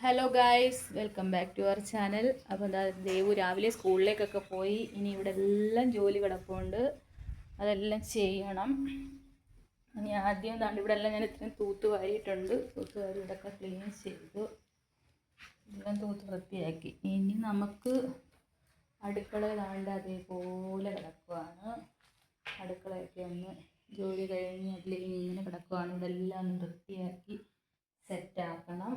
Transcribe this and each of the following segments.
Hello guys, welcome back to our channel. അപ്പോൾ എന്താ, ദേവു രാവിലെ സ്കൂളിലേക്കൊക്കെ പോയി. ഇനി ഇവിടെ എല്ലാം ജോലി കിടപ്പുണ്ട്, അതെല്ലാം ചെയ്യണം. ഇനി ആദ്യം എന്താണ്ട് ഇവിടെ എല്ലാം ഞാൻ ഇത്രയും തൂത്തുവാരിയിട്ടുണ്ട്. തൂത്തുവാരി ഇതൊക്കെ ക്ലീൻ ചെയ്തു, എല്ലാം തൂത്ത് വൃത്തിയാക്കി. ഇനി നമുക്ക് അടുക്കള താണ്ട് അതേപോലെ കിടക്കുവാണ്. അടുക്കളയൊക്കെ ഒന്ന് ജോലി കഴിഞ്ഞ് ഇങ്ങനെ കിടക്കുവാണ്. ഇതെല്ലാം ഒന്ന് വൃത്തിയാക്കി സെറ്റാക്കണം.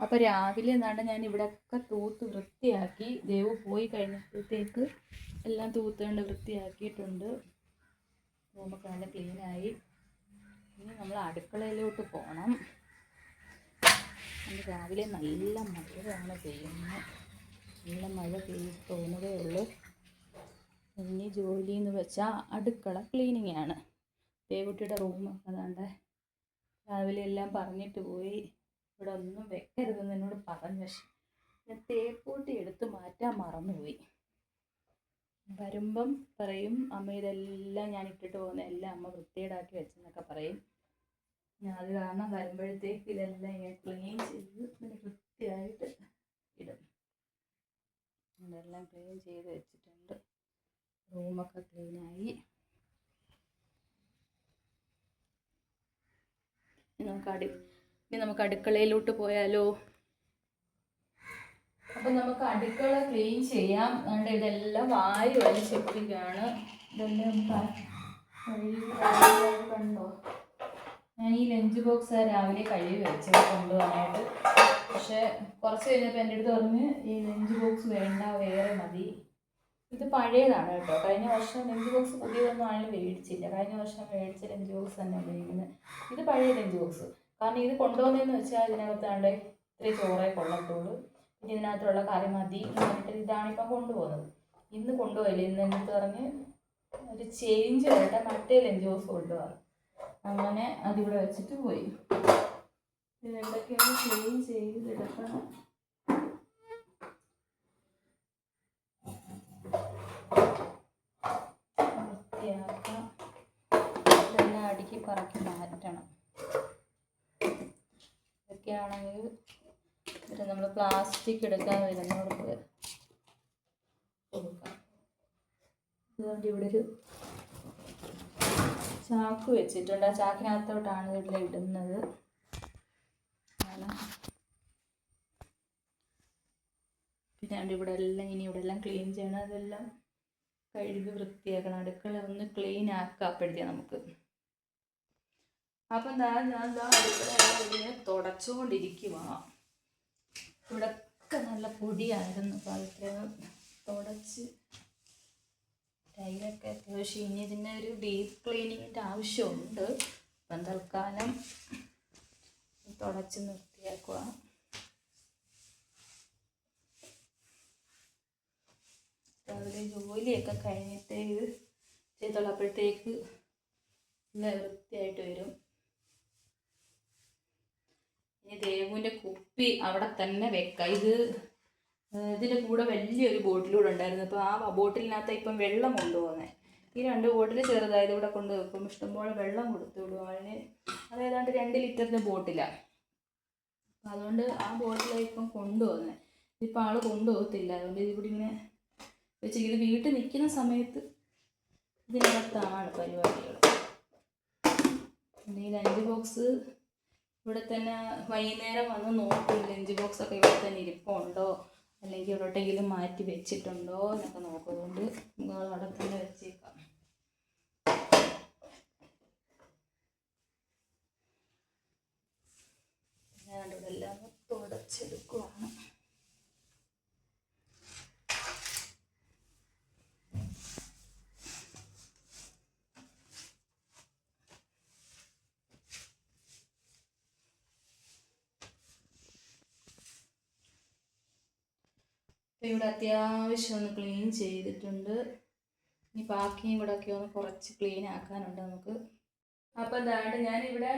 അപ്പോൾ രാവിലെ എന്നാണ്ട് ഞാൻ ഇവിടെയൊക്കെ തൂത്ത് വൃത്തിയാക്കി. ദേവു പോയി കഴിഞ്ഞപ്പോഴത്തേക്ക് എല്ലാം തൂത്തുകൊണ്ട് വൃത്തിയാക്കിയിട്ടുണ്ട്. റൂമൊക്കെ നല്ല ക്ലീനായി. ഇനി നമ്മൾ അടുക്കളയിലോട്ട് പോകണം. നമ്മൾ രാവിലെ നല്ല മഴയാണ് പെയ്യുന്നത്. നല്ല മഴ പെയ്ത് തോന്നുന്നതേ ഉള്ളൂ. ഇനി ജോലി എന്ന് വെച്ചാൽ അടുക്കള ക്ലീനിങ് ആണ്. ദേവുട്ടിയുടെ റൂമൊക്കെ അതാണ്ട് രാവിലെ എല്ലാം പറഞ്ഞിട്ട് പോയി. ഇവിടെ ഒന്നും വെക്കരുതെന്ന് എന്നോട് പറഞ്ഞു. പക്ഷെ ഞാൻ തേപ്പൂട്ടി എടുത്ത് മാറ്റാൻ മറന്നുപോയി. വരുമ്പം പറയും, അമ്മ ഇതെല്ലാം ഞാൻ ഇട്ടിട്ട് പോകുന്ന എല്ലാം അമ്മ വൃത്തിയേടാക്കി വെച്ചെന്നൊക്കെ പറയും. ഞാൻ അത് കാരണം വരുമ്പോഴത്തേക്ക് ഇതെല്ലാം ഞാൻ ക്ലീൻ ചെയ്ത് വൃത്തിയായിട്ട് ഇടും. ഇതെല്ലാം ക്ലീൻ ചെയ്ത് വെച്ചിട്ടുണ്ട്. റൂമൊക്കെ ക്ലീനായി. ഇനി നമുക്ക് അടുക്കളയിലോട്ട് പോയാലോ? അപ്പം നമുക്ക് അടുക്കള ക്ലീൻ ചെയ്യാം. അതുകൊണ്ട് ഇതെല്ലാം വാരി വലിച്ചെത്തിക്കുകയാണ്. ഇതെല്ലാം കണ്ടോ? ഞാൻ ഈ ലഞ്ച് ബോക്സ് രാവിലെ കഴുകി വെച്ചത് കൊണ്ടുപോകാനായിട്ട്. പക്ഷെ കുറച്ച് കഴിഞ്ഞപ്പോൾ എൻ്റെ അടുത്ത് പറഞ്ഞ് ഈ ലഞ്ച് ബോക്സ് വേണ്ട, വേറെ മതി. ഇത് പഴയതാണ് കേട്ടോ. കഴിഞ്ഞ വർഷം ലഞ്ച് ബോക്സ് പുതിയതൊന്നും ആണെങ്കിലും മേടിച്ചില്ല. കഴിഞ്ഞ വർഷം മേടിച്ച ലഞ്ച് ബോക്സ് തന്നെ ഉപയോഗിക്കുന്നത്. ഇത് പഴയ ലഞ്ച് ബോക്സ്. കാരണം ഇത് കൊണ്ടുപോകുന്നതെന്ന് വെച്ചാൽ ഇതിനകത്താണ്ട് ഇത്രയും ചോറേ കൊള്ളത്തുള്ളൂ. പിന്നെ ഇതിനകത്തുള്ള കറി മതി എന്ന് പറഞ്ഞിട്ട് ഇതാണിപ്പം കൊണ്ടുപോകുന്നത്. ഇന്ന് കൊണ്ടുപോയില്ല. ഇന്ന് എൻ്റെ അടുത്ത് പറഞ്ഞ് ഒരു ചേഞ്ച് വരട്ടെ, മറ്റേ ലഞ്ച് ബോക്സ് കൊണ്ടുപോകാം. അങ്ങനെ അതിവിടെ വെച്ചിട്ട് പോയി. ഇതെന്തൊക്കെയാണ് ക്ലീൻ ചെയ്തെടുക്കണം. വൃത്തിയാക്കാം. ഇതെല്ലാം അടുക്കി പറക്കി മാറ്റണം. ഇതൊക്കെയാണെങ്കിൽ ഇത് നമ്മൾ പ്ലാസ്റ്റിക് എടുക്കാൻ വരുന്നവർക്ക് കൊടുക്കാം. അതുകൊണ്ട് ഇവിടെ ഒരു ചാക്ക് വെച്ചിട്ടുണ്ട്. ആ ചാക്കിനകത്തോട്ടാണ് ഇതിൽ ഇടുന്നത്. പിന്നെ ഇവിടെ എല്ലാം ഇനി ഇവിടെ എല്ലാം ക്ലീൻ ചെയ്യണം. അതെല്ലാം കഴുകി വൃത്തിയാക്കണം. അടുക്കള ഒന്ന് ക്ലീൻ ആക്കാം അപ്പോഴത്തേ നമുക്ക്. അപ്പം ഞാൻ അടുക്കള തുടച്ചുകൊണ്ടിരിക്കുക. ഇവിടെയൊക്കെ നല്ല പൊടിയായിരുന്നു. അപ്പോൾ അതൊക്കെ തുടച്ച് ടൈലൊക്കെ അത്യാവശ്യം. ഇനി ഇതിൻ്റെ ഒരു ഡീപ്പ് ക്ലീനിങ്ങിൻ്റെ ആവശ്യമുണ്ട്. അപ്പം തൽക്കാലം തുടച്ച് വൃത്തിയാക്കുക. രാവിലെ ജോലിയൊക്കെ കഴിഞ്ഞിട്ട് ഇത് ചെയ്തുള്ളപ്പോഴത്തേക്ക് നല്ല വൃത്തിയായിട്ട് വരും. ഇനി ദേവുവിൻ്റെ കുപ്പി അവിടെ തന്നെ വെക്കാം. ഇതിൻ്റെ കൂടെ വലിയൊരു ബോട്ടിലൂടെ ഉണ്ടായിരുന്നു. അപ്പോൾ ആ ബോട്ടിലിനകത്ത് ഇപ്പം വെള്ളം കൊണ്ടുപോകുന്നത്. ഈ 2 ബോട്ടിൽ ചെറുതായത് ഇവിടെ കൊണ്ട് വെക്കും. ഇഷ്ടംപോലെ വെള്ളം കൊടുത്തു വിടും അതിന്. അത് ഏതാണ്ട് 2 ലിറ്ററിൻ്റെ ബോട്ടിലാണ്. അപ്പം അതുകൊണ്ട് ആ ബോട്ടിലാണ് ഇപ്പം കൊണ്ടുപോകുന്നത്. ഇപ്പം ആൾ കൊണ്ടുപോകത്തില്ല. അതുകൊണ്ട് ഇതിവിടെ ഇങ്ങനെ വെച്ച് ഇത് വീട്ടിൽ നിൽക്കുന്ന സമയത്ത് ഇതിനകത്താണ് പരിപാടികൾ. ഈ ലഞ്ച് ബോക്സ് ഇവിടെ തന്നെ വൈകുന്നേരം വന്ന് നോക്കും. ലഞ്ച് ബോക്സൊക്കെ ഇവിടെ തന്നെ ഇരിപ്പുണ്ടോ, അല്ലെങ്കിൽ എവിടെയെങ്കിലും മാറ്റി വെച്ചിട്ടുണ്ടോ എന്നൊക്കെ നോക്കും. അതുകൊണ്ട് നമ്മൾ അവിടെ തന്നെ വെച്ചേക്കാം. ഞാൻ ഇവിടെ എല്ലാം തുടച്ചെടുക്കുവാണ്. ഇവിടെ അത്യാവശ്യം ഒന്ന് ക്ലീൻ ചെയ്തിട്ടുണ്ട്. ഇനി ബാക്കിയും കൂടെ ഒക്കെ ഒന്ന് കുറച്ച് ക്ലീൻ ആക്കാനുണ്ട് നമുക്ക്. അപ്പം എന്താണ്ട് ഞാനിവിടെ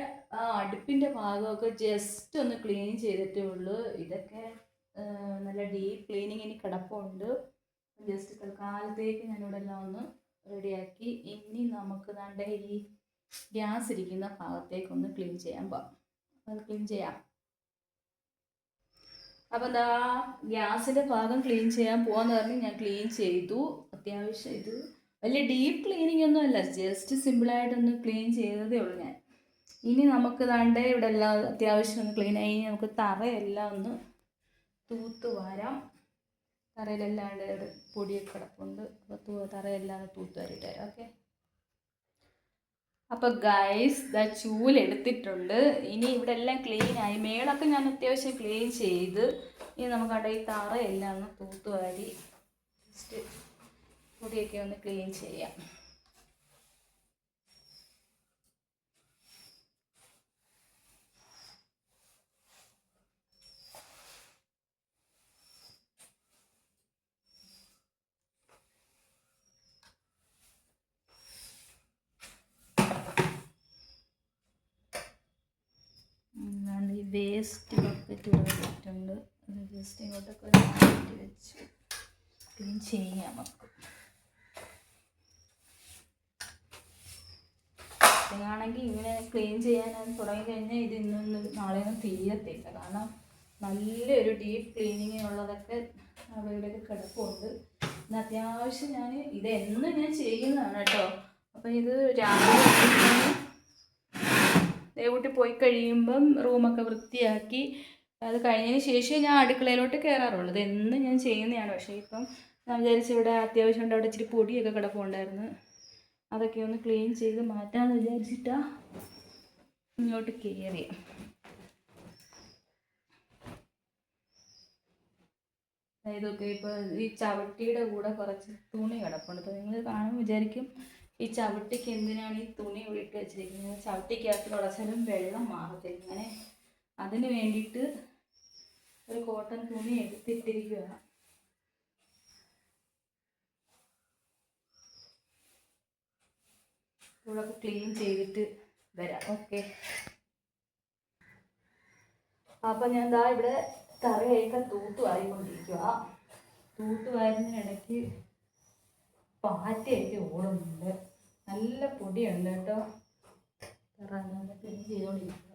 അടുപ്പിൻ്റെ ഭാഗമൊക്കെ ജസ്റ്റ് ഒന്ന് ക്ലീൻ ചെയ്തിട്ടേ ഉള്ളൂ. ഇതൊക്കെ നല്ല ഡീപ്പ് ക്ലീനിങ് ഇനി കിടപ്പുണ്ട്. ജസ്റ്റ് തൽക്കാലത്തേക്ക് ഞാനിവിടെ എല്ലാം ഒന്ന് റെഡിയാക്കി. ഇനി നമുക്ക് ദാണ്ട ഈ ഗ്യാസ് ഇരിക്കുന്ന ഭാഗത്തേക്കൊന്ന് ക്ലീൻ ചെയ്യാൻ പോകാം. അത് ക്ലീൻ ചെയ്യാം. അപ്പം എന്താ ഗ്യാസിൻ്റെ ഭാഗം ക്ലീൻ ചെയ്യാൻ പോകാമെന്ന് പറഞ്ഞ് ഞാൻ ക്ലീൻ ചെയ്തു. അത്യാവശ്യം ഇത് വലിയ ഡീപ്പ് ക്ലീനിങ് ഒന്നും അല്ല, ജസ്റ്റ് സിമ്പിളായിട്ടൊന്ന് ക്ലീൻ ചെയ്തതേ ഉള്ളൂ ഞാൻ. ഇനി നമുക്ക് ദാണ്ടേ ഇവിടെ എല്ലാം അത്യാവശ്യം ഒന്ന് ക്ലീൻ ആയി നമുക്ക് തറയെല്ലാം ഒന്ന് തൂത്ത് വാരാം. തറയിലെല്ലാം പൊടിയൊക്കെ കിടപ്പുണ്ട്. അപ്പോൾ തറയെല്ലാം തൂത്ത് വാരിയിട്ട് തരാം. ഓക്കെ. അപ്പോൾ ഗൈസ് ചൂലെടുത്തിട്ടുണ്ട്. ഇനി ഇവിടെ എല്ലാം ക്ലീൻ ആയി. മേളൊക്കെ ഞാൻ അത്യാവശ്യം ക്ലീൻ ചെയ്ത് ഇനി നമുക്ക് ഈ തറയെല്ലാം ഒന്ന് തൂത്ത് വാരി ജസ്റ്റ് പൊടിയൊക്കെ ഒന്ന് ക്ലീൻ ചെയ്യാം. വേസ്റ്റ് ബക്കറ്റ് വെച്ചിട്ടുണ്ട്. അത് ജസ്റ്റ് ഇങ്ങോട്ടൊക്കെ മാറ്റി വെച്ച് ക്ലീൻ ചെയ്യാം നമുക്ക്. ആണെങ്കിൽ ഇങ്ങനെ ക്ലീൻ ചെയ്യാൻ തുടങ്ങിക്കഴിഞ്ഞാൽ ഇത് ഇന്നൊന്നും നാളെയൊന്നും തീരത്തില്ല. കാരണം നല്ലൊരു ഡീപ്പ് ക്ലീനിങ് ഉള്ളതൊക്കെ അവയുടെയൊക്കെ കിടപ്പുണ്ട്. ഇന്ന് അത്യാവശ്യം ഇതെന്നും ഞാൻ ചെയ്യുന്നതാണ് കേട്ടോ. അപ്പം ഇത് രാവിലെ ദേവൂട്ടി പോയി കഴിയുമ്പം റൂമൊക്കെ വൃത്തിയാക്കി അത് കഴിഞ്ഞതിന് ശേഷം ഞാൻ അടുക്കളയിലോട്ട് കയറാറുള്ളത്. എന്നും ഞാൻ ചെയ്യുന്നതാണ്. പക്ഷേ ഇപ്പം ഞാൻ വിചാരിച്ചു ഇവിടെ അത്യാവശ്യം ഉണ്ട്, അവിടെ ഇച്ചിരി പൊടിയൊക്കെ കിടപ്പുണ്ടായിരുന്നു, അതൊക്കെ ഒന്ന് ക്ലീൻ ചെയ്ത് മാറ്റാമെന്ന് വിചാരിച്ചിട്ടാണ് ഇങ്ങോട്ട് കയറി. ഇതൊക്കെ ഇപ്പോൾ ഈ ചവിട്ടിയുടെ കൂടെ കുറച്ച് തുണി കിടപ്പുണ്ട്. അപ്പോൾ നിങ്ങൾ കാണുമ്പോൾ വിചാരിക്കും ഈ ചവിട്ടിക്ക് എന്തിനാണ് ഈ തുണി ഇട്ട് വെച്ചിരിക്കുന്നത്, ചവിട്ടിക്കകത്ത് തുടച്ചാലും വെള്ളം മാറത്തില്ല. അങ്ങനെ അതിന് വേണ്ടിയിട്ട് ഒരു കോട്ടൺ തുണി എടുത്തിട്ടിരിക്കുകയാണ്. ഇവിടെ ക്ലീൻ ചെയ്തിട്ട് വരാം. ഓക്കെ. അപ്പം ഞാൻ ദാ ഇവിടെ തറയൊക്കെ തൂത്തുവാരിക്കൊണ്ടിരിക്കുക. തൂത്തുവാരുന്നതിനിടയ്ക്ക് പാറ്റയൊക്കെ ഓടുന്നുണ്ട്. നല്ല പൊടിയുണ്ട് കേട്ടോ. തറ ക്ലീൻ ചെയ്തുകൊണ്ടിരിക്കുക.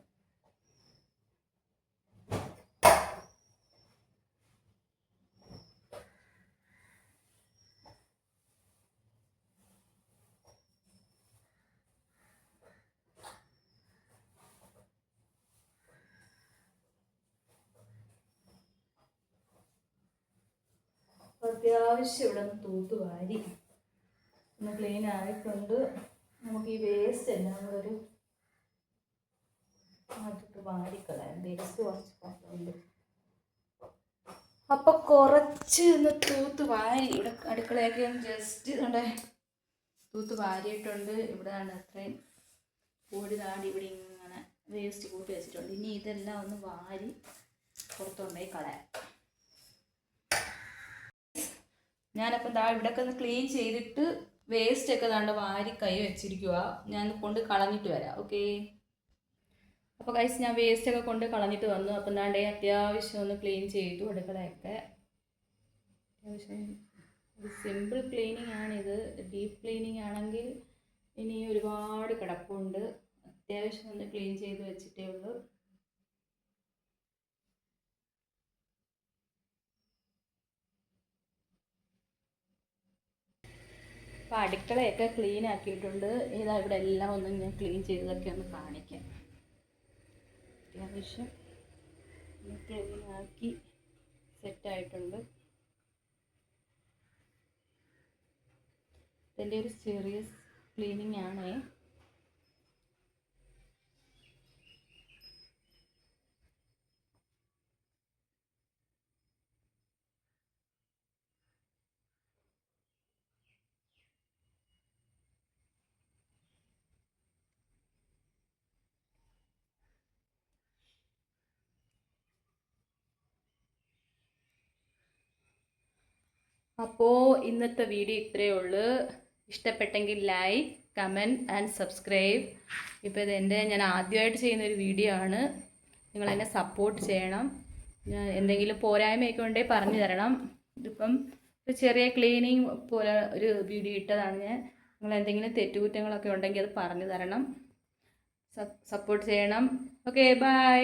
അത്യാവശ്യം ഇവിടെ ഒന്ന് തൂത്തുവാരി ഒന്ന് ക്ലീൻ ആയിട്ടുണ്ട്. നമുക്ക് ഈ വേസ്റ്റ് എല്ലാം കൂടെ ഒരു അതിട്ട് വാരിക്കളയാം. വേസ്റ്റ് കുറച്ച് പാട്ടുണ്ട്. അപ്പം കുറച്ച് ഒന്ന് തൂത്ത് വാരി ഇവിടെ അടുക്കളയൊക്കെ ഒന്ന് ജസ്റ്റ് ഇവിടെ തൂത്ത് വാരിയിട്ടുണ്ട്. ഇവിടെ അത്രയും പൊടി താടി ഇവിടെ ഇങ്ങനെ വേസ്റ്റ് കൂട്ടി വെച്ചിട്ടുണ്ട്. ഇനി ഇതെല്ലാം ഒന്ന് വാരി പുറത്തുകൊണ്ടുപോയി കളയാം. ഞാനപ്പം ഇവിടെയൊക്കെ ഒന്ന് ക്ലീൻ ചെയ്തിട്ട് വേസ്റ്റൊക്കെ വാരി കൈ വെച്ചിരിക്കുക. ഞാൻ കൊണ്ട് കളഞ്ഞിട്ട് വരാം. ഓക്കെ. അപ്പോൾ ഗൈസ് ഞാൻ വേസ്റ്റൊക്കെ കൊണ്ട് കളഞ്ഞിട്ട് വന്നു. അപ്പം അത്യാവശ്യം ഒന്ന് ക്ലീൻ ചെയ്തു അടുക്കളയൊക്കെ. അത്യാവശ്യം ഒരു സിമ്പിൾ ക്ലീനിങ് ആണിത്. ഡീപ്പ് ക്ലീനിങ് ആണെങ്കിൽ ഇനി ഒരുപാട് കിടപ്പുണ്ട്. അത്യാവശ്യം ഒന്ന് ക്ലീൻ ചെയ്ത് വെച്ചിട്ടേ ഉള്ളൂ. അപ്പോൾ അടുക്കളയൊക്കെ ക്ലീൻ ആക്കിയിട്ടുണ്ട്. ഇതാ ഇവിടെ എല്ലാം ഒന്ന് ഞാൻ ക്ലീൻ ചെയ്തതൊക്കെ ഒന്ന് കാണിക്കാം. അത്യാവശ്യം ക്ലീൻ ആക്കി സെറ്റായിട്ടുണ്ട്. ഇതിൻ്റെ ഒരു സീരിയസ് ക്ലീനിങ് ആണേ. അപ്പോൾ ഇന്നത്തെ വീഡിയോ ഇത്രയേ ഉള്ളൂ. ഇഷ്ടപ്പെട്ടെങ്കിൽ ലൈക്ക്, കമൻറ്റ് ആൻഡ് സബ്സ്ക്രൈബ്. ഇപ്പോൾ ഞാൻ ആദ്യമായിട്ട് ചെയ്യുന്നൊരു വീഡിയോ ആണ്. നിങ്ങളെന്നെ സപ്പോർട്ട് ചെയ്യണം. എന്തെങ്കിലും പോരായ്മയൊക്കെ ഉണ്ടെങ്കിൽ പറഞ്ഞു തരണം. ഇതിപ്പം ഒരു ചെറിയ ക്ലീനിങ് പോലെ ഒരു വീഡിയോ ഇട്ടതാണ് ഞാൻ. നിങ്ങൾ എന്തെങ്കിലും തെറ്റുകുറ്റങ്ങളൊക്കെ ഉണ്ടെങ്കിൽ അത് പറഞ്ഞു തരണം. സപ്പോർട്ട് ചെയ്യണം. Okay, by.